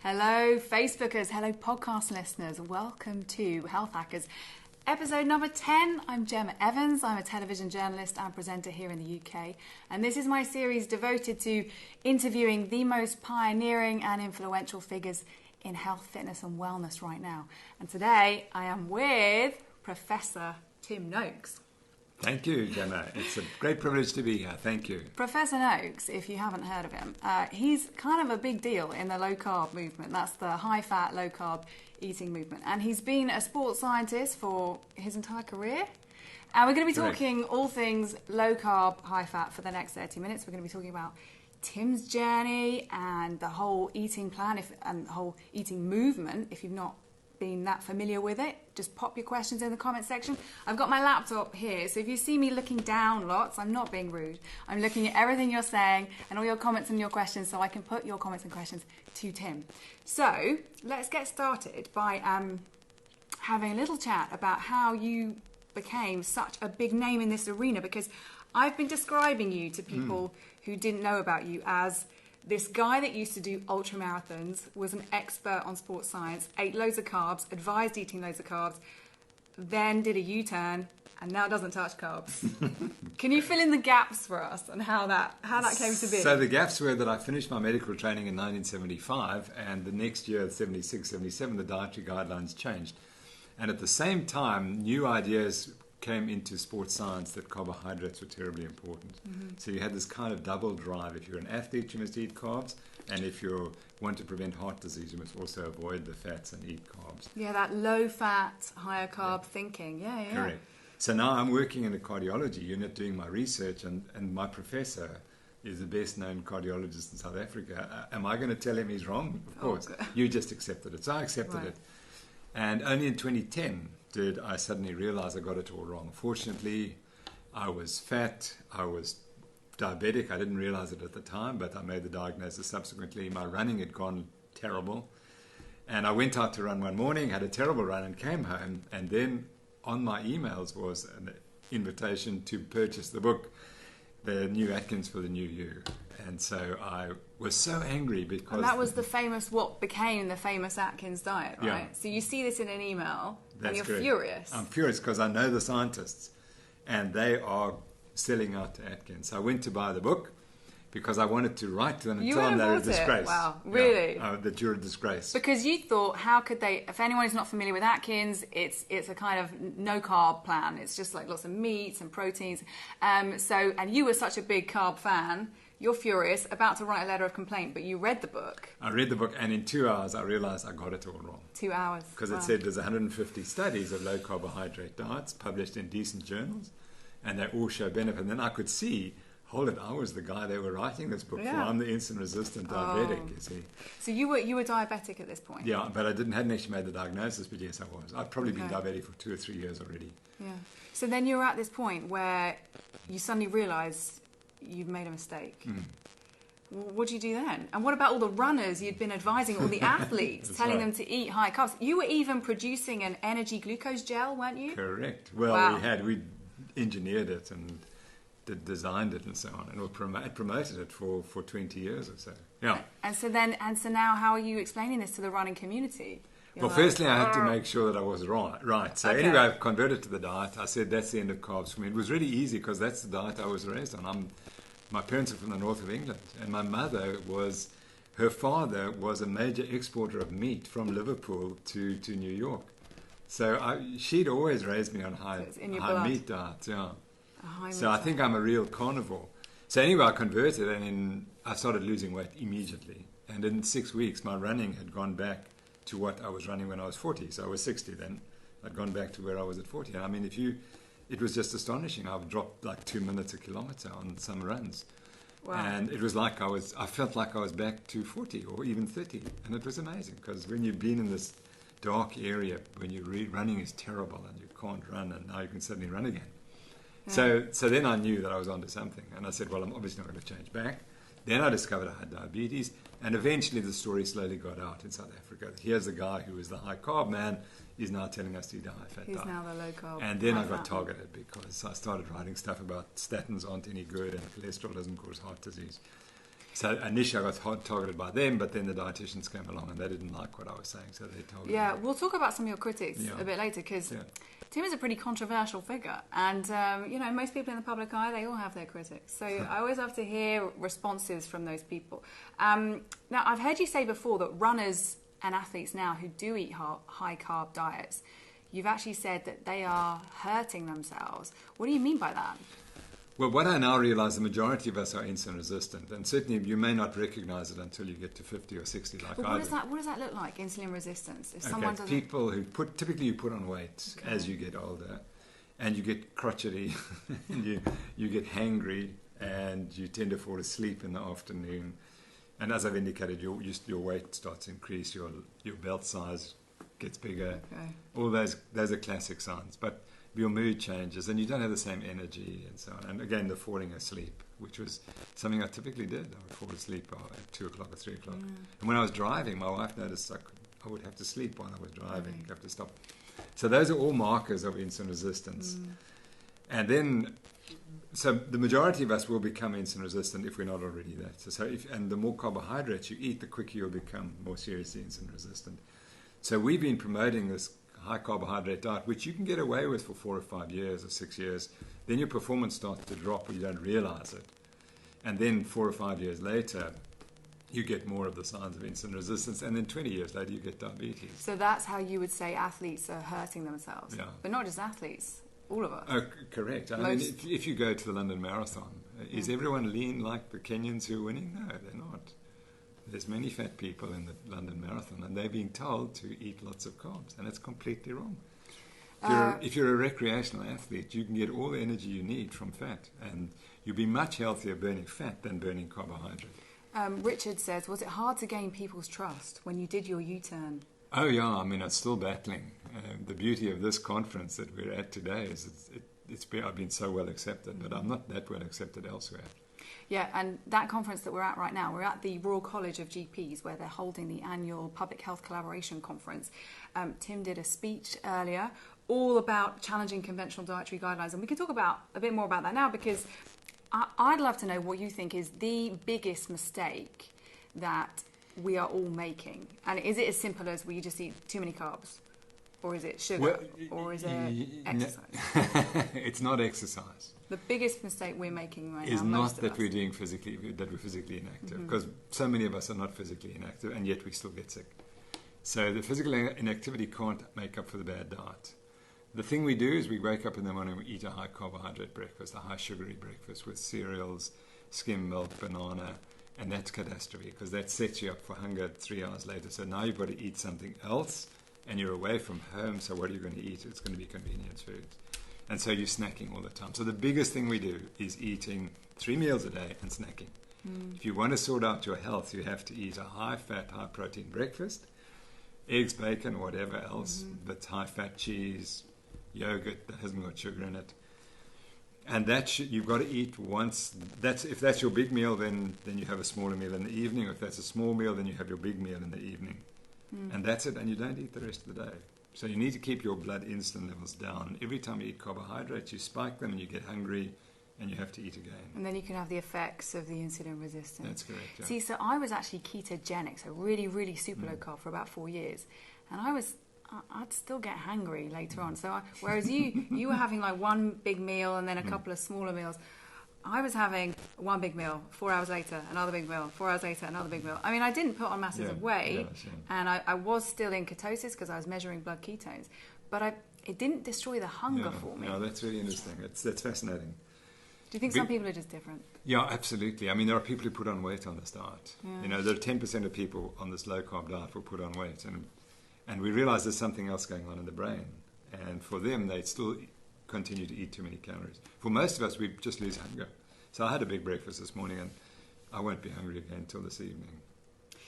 Hello, Facebookers. Hello, podcast listeners. Welcome to Health Hackers, episode number 10. I'm Gemma Evans. I'm a television journalist and presenter here in the UK. And this is my series devoted to interviewing the most pioneering and influential figures in health, fitness and wellness right now. And today I am with Professor Tim Noakes. Thank you, Gemma. It's a great privilege to be here. Thank you. Professor Noakes, if you haven't heard of him, he's kind of a big deal in the low-carb movement. That's the high-fat, low-carb eating movement. And he's been a sports scientist for his entire career. And we're going to be talking all things low-carb, high-fat for the next 30 minutes. We're going to be talking about Tim's journey and the whole eating plan and the whole eating movement, if you've not been that familiar with it. Just pop your questions in the comment section. I've got my laptop here, so if you see me looking down lots, I'm not being rude. I'm looking at everything you're saying and all your comments and your questions, so I can put your comments and questions to Tim. So let's get started by having a little chat about how you became such a big name in this arena, because I've been describing you to people who didn't know about you as this guy that used to do ultra marathons, was an expert on sports science, ate loads of carbs, advised eating loads of carbs, then did a U-turn, and now doesn't touch carbs. Can you fill in the gaps for us and how that came to be? So the gaps were that I finished my medical training in 1975, and the next year, 76, 77, the dietary guidelines changed. And at the same time, new ideas came into sports science that carbohydrates were terribly important. So you had this kind of double drive. If you're an athlete, you must eat carbs, and if you want to prevent heart disease, you must also avoid the fats and eat carbs. Yeah, that low-fat, higher-carb thinking. Yeah. Correct. So now I'm working in the cardiology unit doing my research, and my professor is the best-known cardiologist in South Africa. Am I going to tell him he's wrong? Of course. Okay. You just accepted it. So I accepted it. And only in 2010 did I suddenly realize I got it all wrong. Fortunately, I was fat, I was diabetic. I didn't realize it at the time, but I made the diagnosis subsequently. My running had gone terrible. And I went out to run one morning, had a terrible run, and came home. And then on my emails was an invitation to purchase the book, The New Atkins for the New You. And so I was so angry because... And that was what became the famous Atkins diet, right? Yeah. So you see this in an email, and you're furious. I'm furious because I know the scientists, and they are selling out to Atkins. So I went to buy the book because I wanted to write to them and tell them they're a disgrace. Wow, really? Yeah, that you're a disgrace. Because you thought, how could they... If anyone is not familiar with Atkins, it's a kind of no-carb plan. It's just like lots of meats and proteins. And you were such a big carb fan... You're furious, about to write a letter of complaint, but you read the book. I read the book, and in 2 hours, I realized I got it all wrong. 2 hours. Because it said there's 150 studies of low-carbohydrate diets published in decent journals, and they all show benefit. And then I could see, hold it, I was the guy they were writing this book for. I'm the insulin-resistant diabetic, you see. So you were diabetic at this point? Yeah, but I hadn't actually made the diagnosis, but yes, I was. I'd probably been diabetic for 2 or 3 years already. Yeah. So then you were at this point where you suddenly realized you've made a mistake. What do you do then? And what about all the runners you'd been advising, all the athletes, telling them to eat high carbs? You were even producing an energy glucose gel, weren't you? Correct. Well, we engineered it and designed it and so on, and promoted it for 20 years or so. Yeah. And so now how are you explaining this to the running community? Firstly, I had to make sure that I was right. So anyway, I've converted to the diet. I said that's the end of carbs for me. It was really easy because that's the diet I was raised on. My parents are from the north of England, and my her father was a major exporter of meat from Liverpool to New York. So she'd always raised me on high meat diets. Yeah. So I think I'm a real carnivore. So anyway, I converted, and I started losing weight immediately. And in 6 weeks, my running had gone back to what I was running when I was 40. So I was 60 then. I'd gone back to where I was at 40. And I mean, it was just astonishing. I've dropped like 2 minutes a kilometer on some runs. Wow. And it was like I felt like I was back to 40 or even 30. And it was amazing because when you've been in this dark area, when running is terrible and you can't run, and now you can suddenly run again. Yeah. So then I knew that I was onto something. And I said, well, I'm obviously not going to change back. Then I discovered I had diabetes, and eventually the story slowly got out in South Africa. Here's a guy who was the high carb man, is now telling us to eat a high fat diet. He's now the low carb. And then I got targeted because I started writing stuff about statins aren't any good and cholesterol doesn't cause heart disease. So initially I got targeted by them, but then the dietitians came along and they didn't like what I was saying, so they told me. Yeah, we'll talk about some of your critics a bit later, because Tim is a pretty controversial figure, and most people in the public eye, they all have their critics. So I always have to hear responses from those people. Now, I've heard you say before that runners and athletes now who do eat high carb diets, you've actually said that they are hurting themselves. What do you mean by that? Well, what I now realize, the majority of us are insulin resistant, and certainly you may not recognize it until you get to 50 or 60 like I do. What does that look like, insulin resistance? If someone doesn't... People who typically you put on weight as you get older, and you get crotchety, and you get hangry, and you tend to fall asleep in the afternoon. And as I've indicated, your weight starts to increase, your belt size gets bigger. Okay. All those are classic signs. But your mood changes and you don't have the same energy and so on. And again, the falling asleep, which was something I typically did. I would fall asleep at 2 o'clock or 3 o'clock. And when I was driving, my wife noticed I would have to sleep while I was driving. I'd have to stop. So those are all markers of insulin resistance. And then, so the majority of us will become insulin resistant if we're not already that. And the more carbohydrates you eat, the quicker you'll become more seriously insulin resistant. So we've been promoting this high carbohydrate diet, which you can get away with for 4 or 5 years or 6 years. Then your performance starts to drop, but you don't realize it. And then 4 or 5 years later, you get more of the signs of insulin resistance, and then 20 years later, you get diabetes. So that's how you would say athletes are hurting themselves. Yeah. But not just athletes, all of us. Oh, correct. I mean, if you go to the London Marathon, is everyone lean like the Kenyans who are winning? No, they're not. There's many fat people in the London Marathon, and they're being told to eat lots of carbs, and it's completely wrong. If you're a recreational athlete, you can get all the energy you need from fat, and you'll be much healthier burning fat than burning carbohydrate. Richard says, was it hard to gain people's trust when you did your U-turn? Oh, yeah. I mean, I'm still battling. The beauty of this conference that we're at today is I've been so well accepted, but I'm not that well accepted elsewhere. Yeah, and that conference that we're at right now, we're at the Royal College of GPs, where they're holding the annual Public Health Collaboration Conference. Tim did a speech earlier all about challenging conventional dietary guidelines, and we can talk a bit more about that now, because I'd love to know what you think is the biggest mistake that we are all making. And is it as simple as we just eat too many carbs? Or is it sugar? Or is it exercise? It's not exercise. The biggest mistake we're making right now is not that we're physically inactive, because so many of us are not physically inactive, and yet we still get sick. So the physical inactivity can't make up for the bad diet. The thing we do is we wake up in the morning and we eat a high carbohydrate breakfast, a high sugary breakfast with cereals, skim milk, banana, and that's catastrophe, because that sets you up for hunger 3 hours later. So now you've got to eat something else, and you're away from home, so what are you going to eat? It's going to be convenience foods. And so you're snacking all the time. So the biggest thing we do is eating 3 meals a day and snacking. If you want to sort out your health, you have to eat a high-fat, high-protein breakfast, eggs, bacon, whatever else, but high-fat cheese, yogurt that hasn't got sugar in it. And you've got to eat once. If that's your big meal, then you have a smaller meal in the evening. If that's a small meal, then you have your big meal in the evening. And that's it, and you don't eat the rest of the day. So you need to keep your blood insulin levels down. Every time you eat carbohydrates, you spike them and you get hungry and you have to eat again. And then you can have the effects of the insulin resistance. That's correct, yeah. See, so I was actually ketogenic, so really, really super low carb for about 4 years. And I'd still get hangry later on. So whereas you were having like one big meal and then a couple of smaller meals, I was having one big meal, 4 hours later, another big meal, 4 hours later, another big meal. I mean, I didn't put on masses of weight, and I was still in ketosis because I was measuring blood ketones, but it didn't destroy the hunger for me. No, that's really interesting. That's fascinating. Do you think some people are just different? Yeah, absolutely. I mean, there are people who put on weight on this diet. Yeah. There are 10% of people on this low-carb diet who put on weight, and we realize there's something else going on in the brain. And for them, they still continue to eat too many calories. For most of us, we just lose hunger. So I had a big breakfast this morning, and I won't be hungry again until this evening.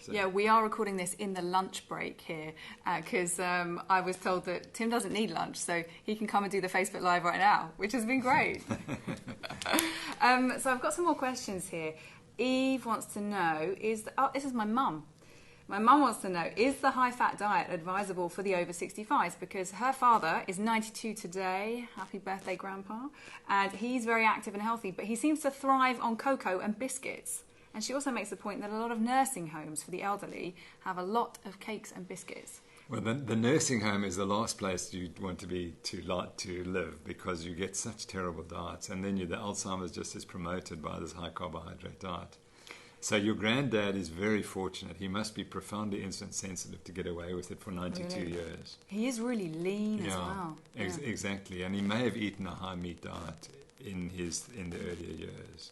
So. Yeah, we are recording this in the lunch break here because I was told that Tim doesn't need lunch, so he can come and do the Facebook Live right now, which has been great. So I've got some more questions here. Eve wants to know, this is my mum. My mum wants to know, is the high-fat diet advisable for the over 65s? Because her father is 92 today. Happy birthday, Grandpa. And he's very active and healthy, but he seems to thrive on cocoa and biscuits. And she also makes the point that a lot of nursing homes for the elderly have a lot of cakes and biscuits. Well, the nursing home is the last place you'd want to be to live, because you get such terrible diets, and then the Alzheimer's just is promoted by this high carbohydrate diet. So your granddad is very fortunate. He must be profoundly insulin sensitive to get away with it for 92 years. He is really lean as well. Exactly. And he may have eaten a high meat diet in the earlier years.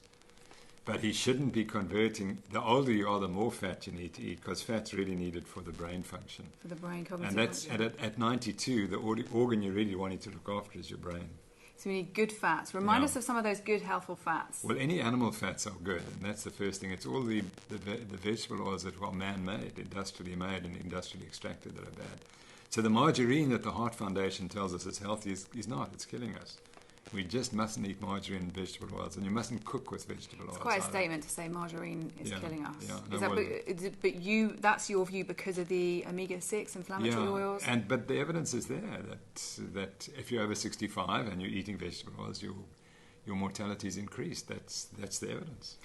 But he shouldn't be converting. The older you are, the more fat you need to eat, because fat's really needed for the brain function. For the brain cognitive And that's at 92, the organ you're really wanting to look after is your brain. So we need good fats. Remind us of some of those good, healthful fats. Well, any animal fats are good, and that's the first thing. It's all the vegetable oils that are man-made, industrially made and industrially extracted, that are bad. So the margarine that the Heart Foundation tells us is healthy is not. It's killing us. We just mustn't eat margarine and vegetable oils, and you mustn't cook with vegetable oils. It's quite a statement to say margarine is killing us. That's your view because of the omega-6 inflammatory oils? But the evidence is there that if you're over 65 and you're eating vegetable oils, your mortality is increased. That's the evidence.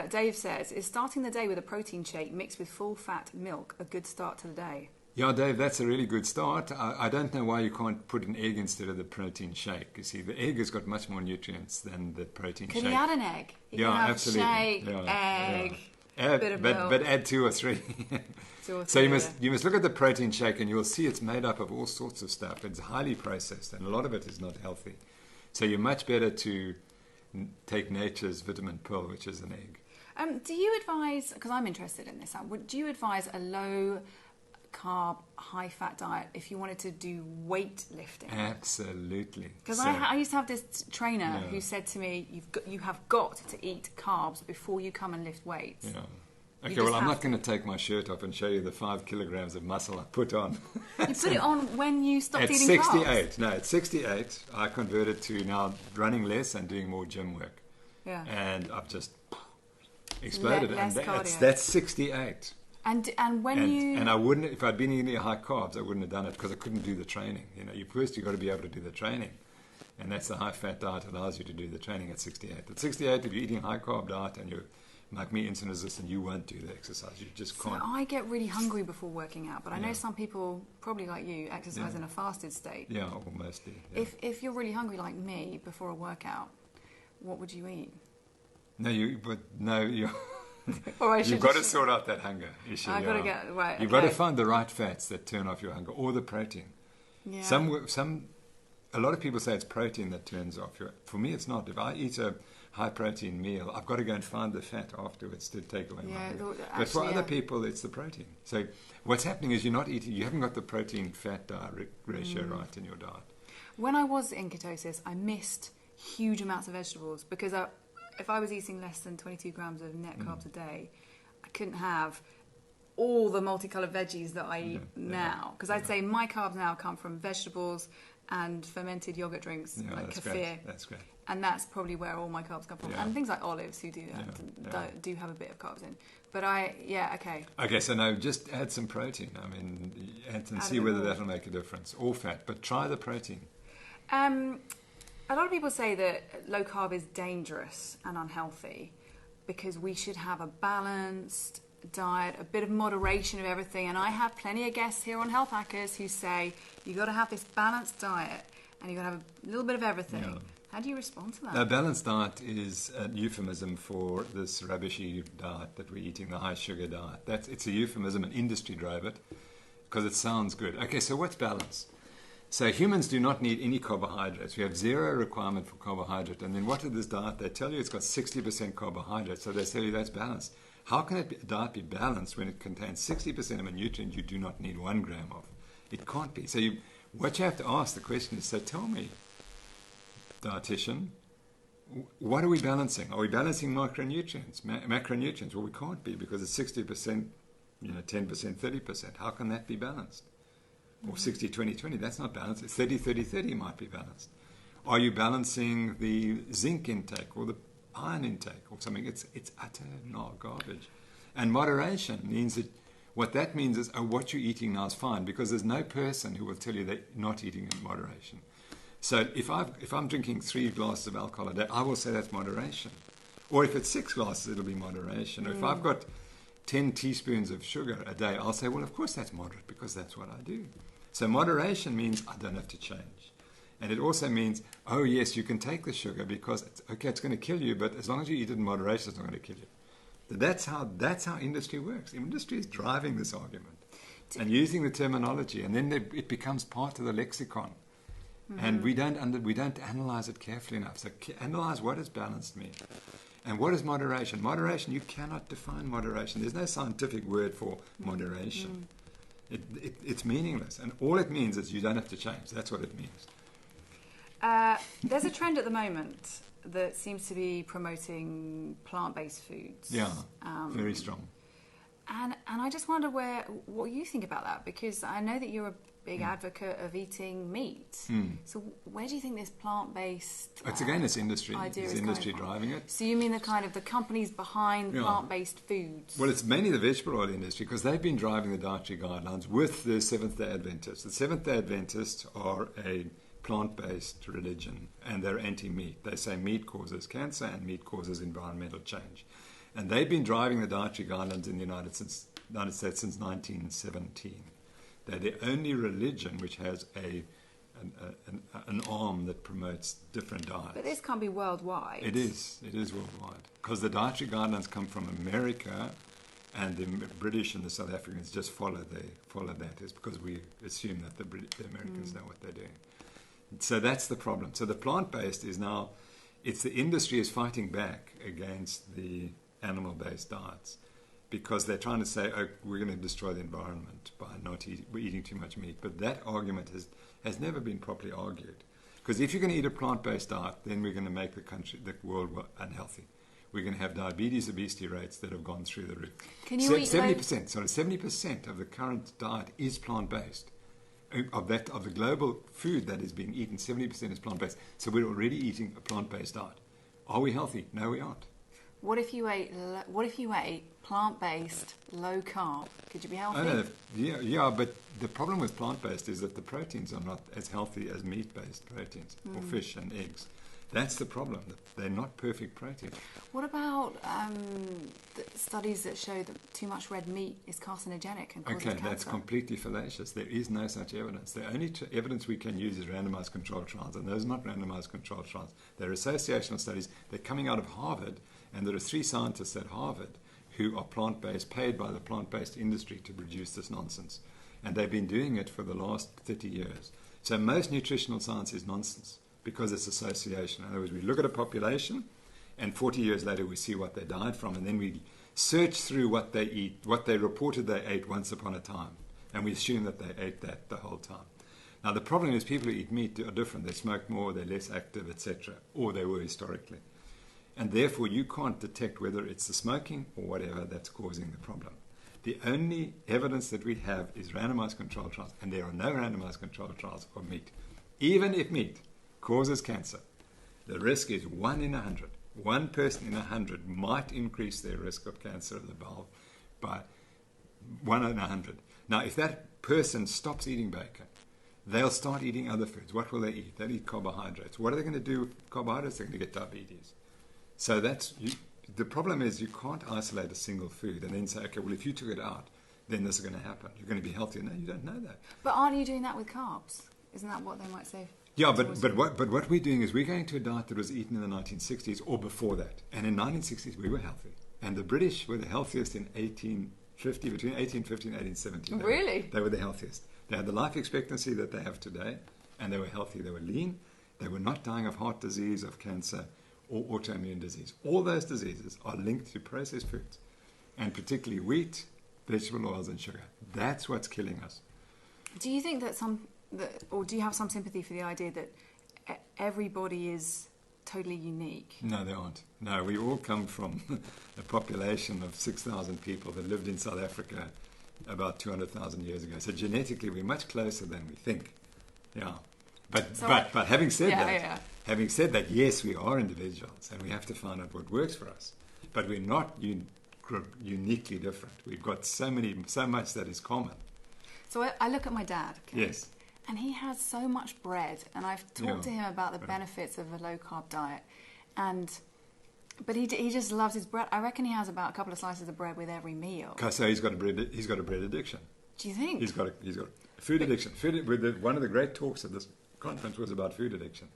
Dave says, is starting the day with a protein shake mixed with full-fat milk a good start to the day? Yeah, Dave, that's a really good start. I don't know why you can't put an egg instead of the protein shake. You see, the egg has got much more nutrients than the protein shake. Can you add an egg? You can have absolutely. Shake, egg, bit of milk. But add 2 or 3. 2 or 3. So you must look at the protein shake, and you'll see it's made up of all sorts of stuff. It's highly processed, and a lot of it is not healthy. So you're much better to take nature's vitamin pill, which is an egg. Do you advise, because I'm interested in this, do you advise a low carb, high fat diet if you wanted to do weightlifting? Absolutely. Because I used to have this trainer who said to me, you have got to eat carbs before you come and lift weights. Yeah. Okay, well, I'm not going to take my shirt off and show you the 5 kilograms of muscle I put on. You put it on when you stopped eating 68. carbs? No, at 68, I converted to now running less and doing more gym work. Yeah. And I've just exploded. Less and that's 68. And I wouldn't, if I'd been eating high carbs, I wouldn't have done it, because I couldn't do the training. You've got to be able to do the training, and that's the high fat diet allows you to do the training at 68. At 68, if you're eating a high carb diet and you're like me, insulin resistant, you won't do the exercise. You just can't. So I get really hungry before working out, but I know some people, probably like you, exercise in a fasted state. Yeah, or mostly. Yeah. If you're really hungry like me before a workout, what would you eat? You've got to sort out that hunger issue. I've got to get right. You've got to find the right fats that turn off your hunger, or the protein. Yeah. A lot of people say it's protein that turns off your. For me, it's not. If I eat a high protein meal, I've got to go and find the fat afterwards to take away my hunger. But for other people, it's the protein. So what's happening is you're not eating. You haven't got the protein fat diet ratio right in your diet. When I was in ketosis, I missed huge amounts of vegetables because if I was eating less than 22 grams of net carbs a day, I couldn't have all the multicoloured veggies that I eat now. Because I'd say my carbs now come from vegetables and fermented yogurt drinks, like kefir. Great. That's great. And that's probably where all my carbs come from. And things like olives, who do that, do have a bit of carbs in. But okay. Okay, so now just add some protein. I mean, and see whether that'll make a difference. Or fat, but try the protein. A lot of people say that low carb is dangerous and unhealthy because we should have a balanced diet, a bit of moderation of everything. And I have plenty of guests here on Health Hackers who say you've got to have this balanced diet and you've got to have a little bit of everything. Yeah. How do you respond to that? A balanced diet is a euphemism for this rubbishy diet that we're eating, the high sugar diet. It's a euphemism, an industry drove it because it sounds good. Okay, so what's balance? So humans do not need any carbohydrates. We have zero requirement for carbohydrate. And then what is this diet? They tell you it's got 60% carbohydrates, so they tell you that's balanced. How can a diet be balanced when it contains 60% of a nutrient you do not need 1 gram of? It can't be. So what you have to ask the question is, so tell me, dietitian, what are we balancing? Are we balancing micronutrients, macronutrients? Well, we can't be because it's 60%, 10%, 30%. How can that be balanced? Or 60-20-20, that's not balanced. 30-30-30 might be balanced. Are you balancing the zinc intake or the iron intake or something? It's utter garbage. And moderation means that what that means is what you're eating now is fine, because there's no person who will tell you they're not eating in moderation. So if I'm drinking 3 glasses of alcohol a day, I will say that's moderation. Or if it's 6 glasses, it'll be moderation. Or if I've got 10 teaspoons of sugar a day, I'll say, well, of course that's moderate because that's what I do. So moderation means I don't have to change. And it also means, oh, yes, you can take the sugar because, it's going to kill you, but as long as you eat it in moderation, it's not going to kill you. That's how industry works. Industry is driving this argument and using the terminology, and then it becomes part of the lexicon. And we don't analyze it carefully enough. So analyze what does balanced mean. And what is moderation? Moderation, you cannot define moderation. There's no scientific word for moderation. It's meaningless. And all it means is you don't have to change. That's what it means. There's a trend at the moment that seems to be promoting plant-based foods. Yeah, very strong. And I just wonder what you think about that, because I know that you're a big advocate of eating meat. So where do you think this plant-based It's industry. It's industry driving it. So you mean the companies behind plant-based foods? Well, it's mainly the vegetable oil industry because they've been driving the dietary guidelines with the Seventh-day Adventists. The Seventh-day Adventists are a plant-based religion and they're anti-meat. They say meat causes cancer and meat causes environmental change. And they've been driving the dietary guidelines in the United States since 1917. They're the only religion which has an arm that promotes different diets. But this can't be worldwide. It is worldwide. Because the dietary guidelines come from America, and the British and the South Africans just follow that. It's because we assume that the Americans know what they're doing. So that's the problem. So the plant-based is now, the industry is fighting back against the animal-based diets because they're trying to say, oh, we're going to destroy the environment by not eating too much meat. But that argument has never been properly argued. Because if you're going to eat a plant-based diet, then we're going to make the world unhealthy. We're going to have diabetes, obesity rates that have gone through the roof. Can you eat 70% of the current diet is plant-based. Of the global food that is being eaten, 70% is plant-based. So we're already eating a plant-based diet. Are we healthy? No, we aren't. What if you ate plant-based, low carb? Could you be healthy? Yeah, but the problem with plant-based is that the proteins are not as healthy as meat-based proteins or fish and eggs. That's the problem. They're not perfect proteins. What about the studies that show that too much red meat is carcinogenic and causes cancer? That's completely fallacious. There is no such evidence. The only evidence we can use is randomized controlled trials, and those are not randomized controlled trials. They're associational studies. They're coming out of Harvard, and there are 3 scientists at Harvard who are plant-based, paid by the plant-based industry to produce this nonsense. And they've been doing it for the last 30 years. So most nutritional science is nonsense, because it's association. In other words, we look at a population, and 40 years later we see what they died from, and then we search through what they eat, what they reported they ate once upon a time, and we assume that they ate that the whole time. Now the problem is people who eat meat are different. They smoke more, they're less active, etc., or they were historically. And therefore you can't detect whether it's the smoking or whatever that's causing the problem. The only evidence that we have is randomized controlled trials, and there are no randomized controlled trials of meat. Even if meat causes cancer, the risk is 1 in 100. 1 person in 100 might increase their risk of cancer of the bowel by 1 in 100. Now, if that person stops eating bacon, they'll start eating other foods. What will they eat? They'll eat carbohydrates. What are they going to do with carbohydrates? They're going to get diabetes. So the problem is you can't isolate a single food and then say, okay, well, if you took it out, then this is going to happen. You're going to be healthier. No, you don't know that. But aren't you doing that with carbs? Isn't that what they might say? Yeah, but what we're doing is we're going to a diet that was eaten in the 1960s or before that. And in the 1960s, we were healthy. And the British were the healthiest in 1850, between 1850 and 1870. Really? They were the healthiest. They had the life expectancy that they have today, and they were healthy. They were lean. They were not dying of heart disease, of cancer, or autoimmune disease. All those diseases are linked to processed foods, and particularly wheat, vegetable oils, and sugar. That's what's killing us. Do you think or do you have some sympathy for the idea that everybody is totally unique? No, they aren't. No, we all come from a population of 6,000 people that lived in South Africa about 200,000 years ago. So genetically, we're much closer than we think. Yeah. But having said having said that, yes, we are individuals, and we have to find out what works for us. But we're not uniquely different. We've got so much that is common. So I look at my dad. Okay? Yes. And he has so much bread, and I've talked to him about the benefits of a low-carb diet. And But he just loves his bread. I reckon he has about a couple of slices of bread with every meal. So he's got a bread addiction. Do you think? He's got food addiction. One of the great talks at this conference was about food addiction.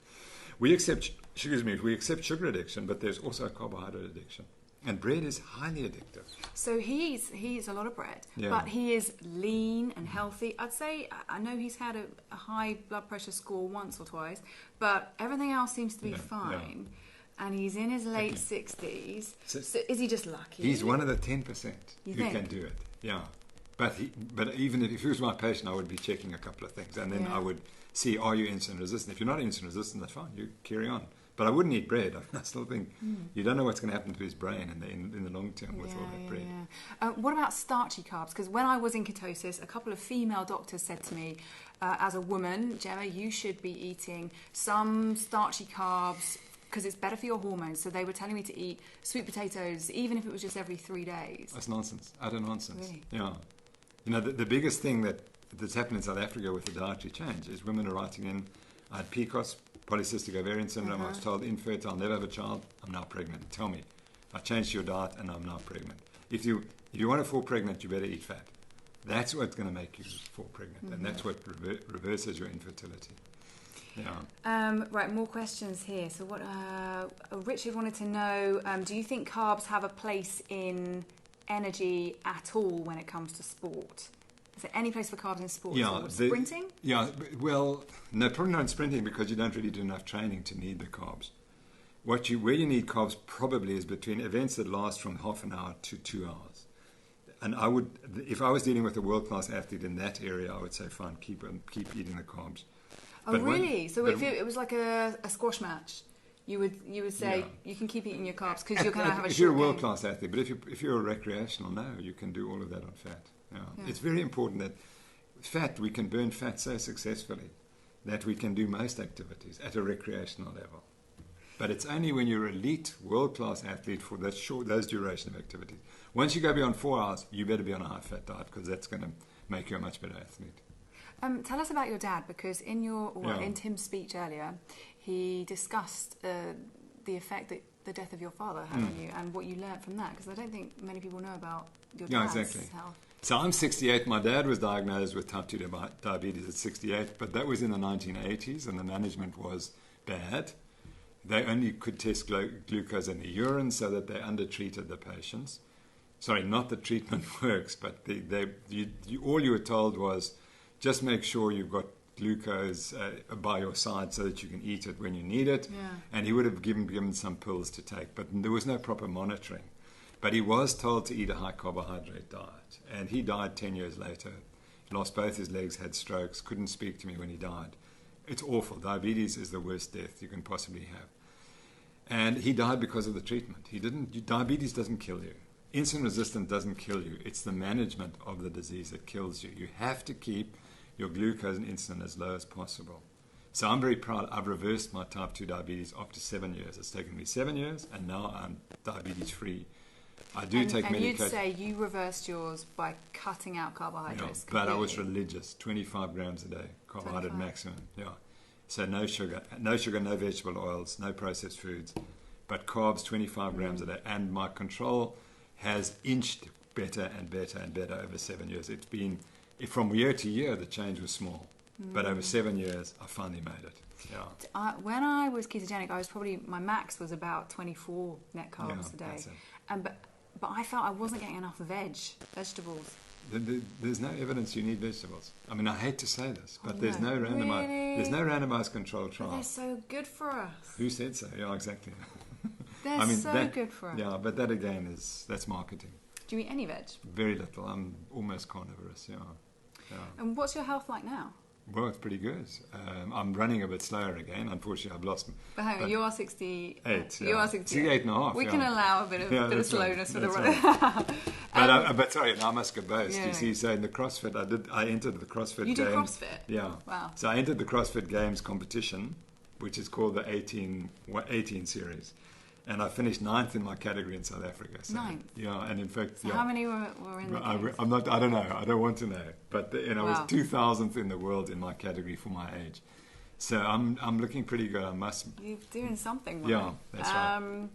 We accept sugar addiction, but there's also carbohydrate addiction. And bread is highly addictive. So he eats a lot of bread, Yeah. but he is lean and healthy. I'd say, I know he's had a high blood pressure score once or twice, but everything else seems to be fine. And he's in his late 60s. So is he just lucky? He's one of the 10% who think? can do it. Yeah. But even if he was my patient, I would be checking a couple of things. And then I would see, are you insulin resistant? If you're not insulin resistant, that's fine. You carry on. But I wouldn't eat bread. I still think you don't know what's going to happen to his brain in the long term with all that bread. Yeah. What about starchy carbs? Because when I was in ketosis, a couple of female doctors said to me, as a woman, Gemma, you should be eating some starchy carbs because it's better for your hormones. So they were telling me to eat sweet potatoes, even if it was just every 3 days. That's nonsense. Utter nonsense. Really? Yeah. You know, the biggest thing that's happened in South Africa with the dietary change is women are writing in, I had PCOS, polycystic ovarian syndrome, I was told infertile, never have a child, I'm now pregnant. Tell me, I changed your diet and I'm now pregnant. If you want to fall pregnant, you better eat fat. That's what's going to make you fall pregnant, and that's what reverses your infertility. Yeah. Right, more questions here. So what Richard wanted to know, do you think carbs have a place in energy at all when it comes to sport? Is there any place for carbs in sport? Sprinting? Yeah, well, no, probably not in sprinting because you don't really do enough training to need the carbs. Where you need carbs probably is between events that last from half an hour to 2 hours. And I would, if I was dealing with a world-class athlete in that area, I would say, fine, keep eating the carbs. Oh, but really? So if it was like a squash match, you would say you can keep eating your carbs because you're going to have a short game. If you're a world-class athlete, but if you're a recreational, no, you can do all of that on fat. Yeah. It's very important that we can burn fat so successfully that we can do most activities at a recreational level. But it's only when you're an elite, world-class athlete for those duration of activities. Once you go beyond 4 hours, you better be on a high-fat diet because that's going to make you a much better athlete. Tell us about your dad, because in Tim's speech earlier, he discussed the effect that the death of your father had on you and what you learnt from that, because I don't think many people know about your dad's health. So I'm 68. My dad was diagnosed with type 2 diabetes at 68, but that was in the 1980s and the management was bad. They only could test glucose in the urine so that they undertreated the patients. Sorry, not that treatment works, but all you were told was just make sure you've got glucose by your side so that you can eat it when you need it. Yeah. And he would have given some pills to take, but there was no proper monitoring. But he was told to eat a high carbohydrate diet. And he died 10 years later. Lost both his legs, had strokes, couldn't speak to me when he died. It's awful. Diabetes is the worst death you can possibly have. And he died because of the treatment. Diabetes doesn't kill you. Insulin resistance doesn't kill you. It's the management of the disease that kills you. You have to keep your glucose and insulin as low as possible. So I'm very proud. I've reversed my type 2 diabetes after 7 years. It's taken me 7 years, and now I'm diabetes free. I do take medication. And you'd say you reversed yours by cutting out carbohydrates. But I was religious. 25 grams a day, carbohydrate 25. maximum. Yeah. So no sugar, no vegetable oils, no processed foods, but carbs 25 grams a day. And my control has inched better and better and better over 7 years. It's been, from year to year, the change was small. But over 7 years, I finally made it. Yeah. When I was ketogenic, my max was about 24 net carbs a day. But I felt I wasn't getting enough vegetables. There's no evidence you need vegetables. I mean, I hate to say this, but there's no randomized controlled trial. But they're so good for us. Who said so? Yeah, exactly. They're good for us. Yeah, but that again that's marketing. Do you eat any veg? Very little. I'm almost carnivorous. Yeah. And what's your health like now? Well, it's pretty good. I'm running a bit slower again. Unfortunately, I've lost. But hang on, you are 68. You are 68. 68 and a half. We can allow a bit of slowness for the run. Right. But sorry, now I must go boast. Yeah. You see, so in the CrossFit, I entered the CrossFit You Games. do CrossFit? Yeah. Wow. So I entered the CrossFit Games competition, which is called the 18 series. And I finished 9th in my category in South Africa. So, 9th? Yeah, and in fact... So how many were in the games? I don't know. I don't want to know. But I was 2000th in the world in my category for my age. So I'm looking pretty good. You're doing something, right? Yeah, that's right.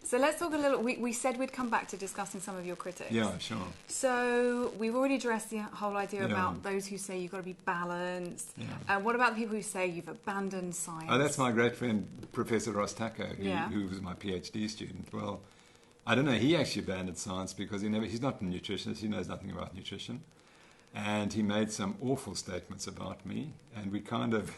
So let's talk a little. We said we'd come back to discussing some of your critics. Yeah, sure. So we've already addressed the whole idea about those who say you've got to be balanced. Yeah. What about the people who say you've abandoned science? Oh, that's my great friend, Professor Ross Tucker, who was my PhD student. Well, I don't know. He actually abandoned science because he's not a nutritionist. He knows nothing about nutrition. And he made some awful statements about me. And we kind of,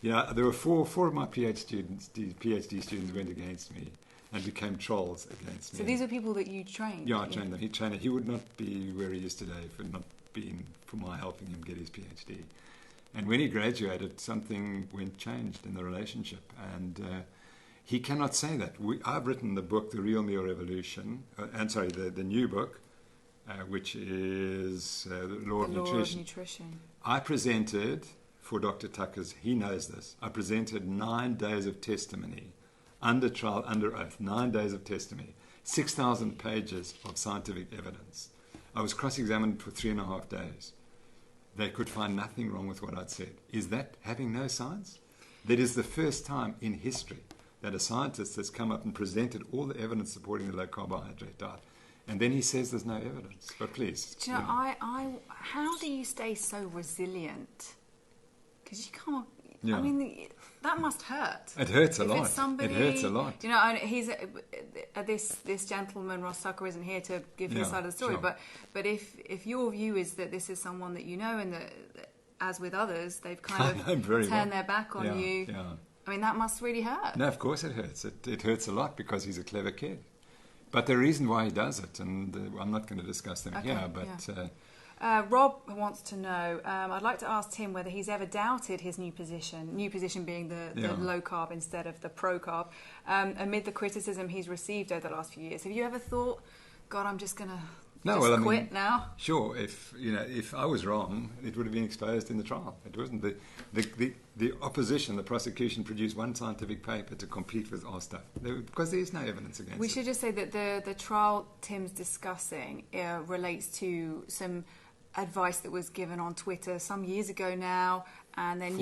there were four of my PhD students went against me and became trolls against me. So these are people that you trained? Yeah, I trained them. He trained them. He would not be where he is today for my helping him get his PhD. And when he graduated, something changed in the relationship. And he cannot say that. I've written the book, The Real Meal Revolution, the new book, which is The Law of Nutrition. I presented, for Dr. Tucker's, he knows this, I presented 9 days of testimony, under trial, under oath, 9 days of testimony, 6,000 pages of scientific evidence. I was cross-examined for 3.5 days. They could find nothing wrong with what I'd said. Is that having no science? That is the first time in history that a scientist has come up and presented all the evidence supporting the low-carbohydrate diet. And then he says there's no evidence. But please. Do you know, how do you stay so resilient? Because you can't. Yeah. I mean, that must hurt. It hurts a lot. Somebody, it hurts a lot. You know, he's this gentleman, Ross Tucker, isn't here to give his side of the story. Sure. But if your view is that this is someone that you know, and that, as with others, they've kind of turned their back on you. Yeah. I mean, that must really hurt. No, of course it hurts. It hurts a lot because he's a clever kid. But the reason why he does it, and I'm not going to discuss them here, but... Rob wants to know, I'd like to ask Tim whether he's ever doubted his new position being the low-carb instead of the pro-carb, amid the criticism he's received over the last few years. Have you ever thought, God, I'm just going to quit now? Sure, if I was wrong, it would have been exposed in the trial. It wasn't. The opposition, the prosecution, produced one scientific paper to compete with our stuff because there is no evidence against it. We should just say that the trial Tim's discussing relates to some advice that was given on Twitter some years ago now, and then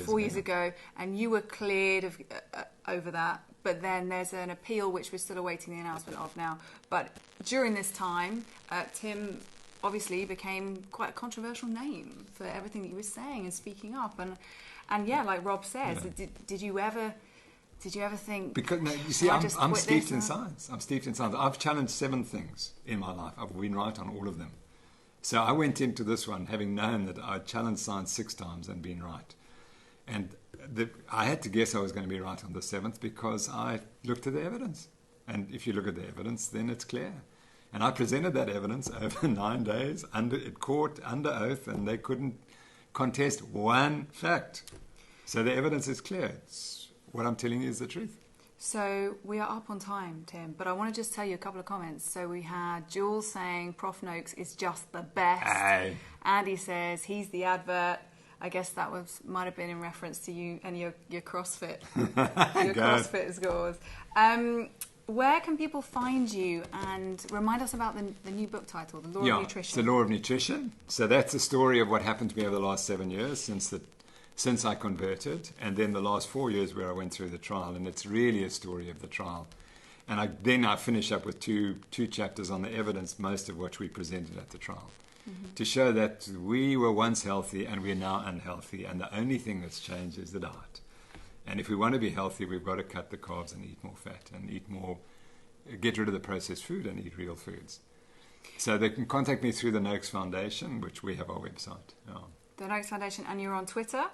4 years ago, and you were cleared over that. But then there's an appeal which we're still awaiting the announcement of now. But during this time, Tim obviously became quite a controversial name for everything that he was saying and speaking up. And yeah, like Rob says, did you ever think? Because no, you see, I'm steeped in science. I'm steeped in science. I've challenged 7 things in my life. I've been right on all of them. So I went into this one having known that I'd challenged science 6 times and been right. And I had to guess I was going to be right on the 7th because I looked at the evidence. And if you look at the evidence, then it's clear. And I presented that evidence over 9 days under oath, and they couldn't contest one fact. So the evidence is clear. What I'm telling you is the truth. So we are up on time, Tim, but I want to just tell you a couple of comments. So we had Jules saying Prof Noakes is just the best. Aye. Andy says he's the advert. I guess that might have been in reference to you and your CrossFit. Your CrossFit scores. Where can people find you, and remind us about the new book title, The Law of Nutrition? It's The Law of Nutrition. So that's the story of what happened to me over the last 7 years since I converted, and then the last 4 years where I went through the trial, and it's really a story of the trial. And then I finish up with two chapters on the evidence, most of which we presented at the trial, to show that we were once healthy and we're now unhealthy, and the only thing that's changed is the diet. And if we want to be healthy, we've got to cut the carbs and eat more fat and get rid of the processed food and eat real foods. So they can contact me through the Noakes Foundation, which we have our website. The Noakes Foundation, and you're on Twitter?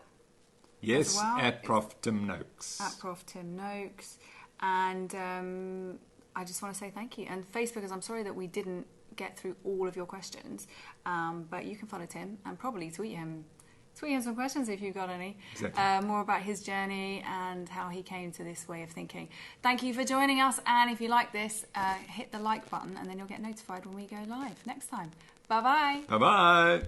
Yes, at Prof Tim Noakes. At Prof Tim Noakes. And I just want to say thank you. And Facebookers, I'm sorry that we didn't get through all of your questions, but you can follow Tim and probably tweet him some questions if you've got any. Exactly. More about his journey and how he came to this way of thinking. Thank you for joining us, and if you like this, hit the like button and then you'll get notified when we go live next time. Bye-bye. Bye-bye.